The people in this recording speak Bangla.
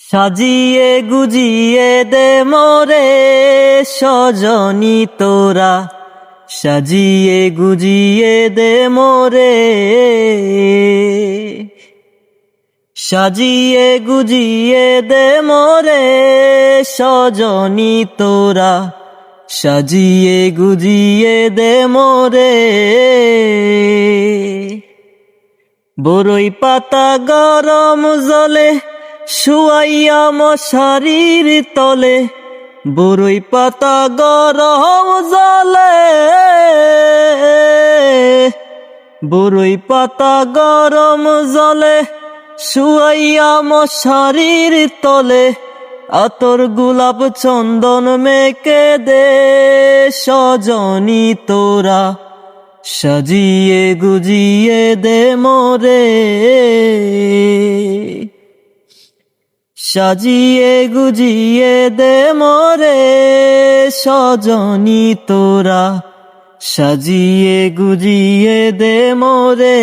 সাজিয়ে গুজিয়ে দে মোরে সজনী তোরা, সাজিয়ে গুজিয়ে দে মোরে, সাজিয়ে গুজিয়ে দে মোরে সজনী তোরা, সাজিয়ে গুজিয়ে দে মোরে। বরই পাতা গরম জলে শুয়াইয়া মশারির তলে, বরই পাতা গরম জলে, বরই পাতা গরম জলে শুয়াইয়া মশারির তলে, আতর গোলাপ চন্দন মেখে দে সজনী তোরা, সাজিয়ে গুজিয়ে দে মোরে, সাজিয়ে গুজিয়ে দে মোরে সজনী তোরা, সাজিয়ে গুজিয়ে দে মোরে।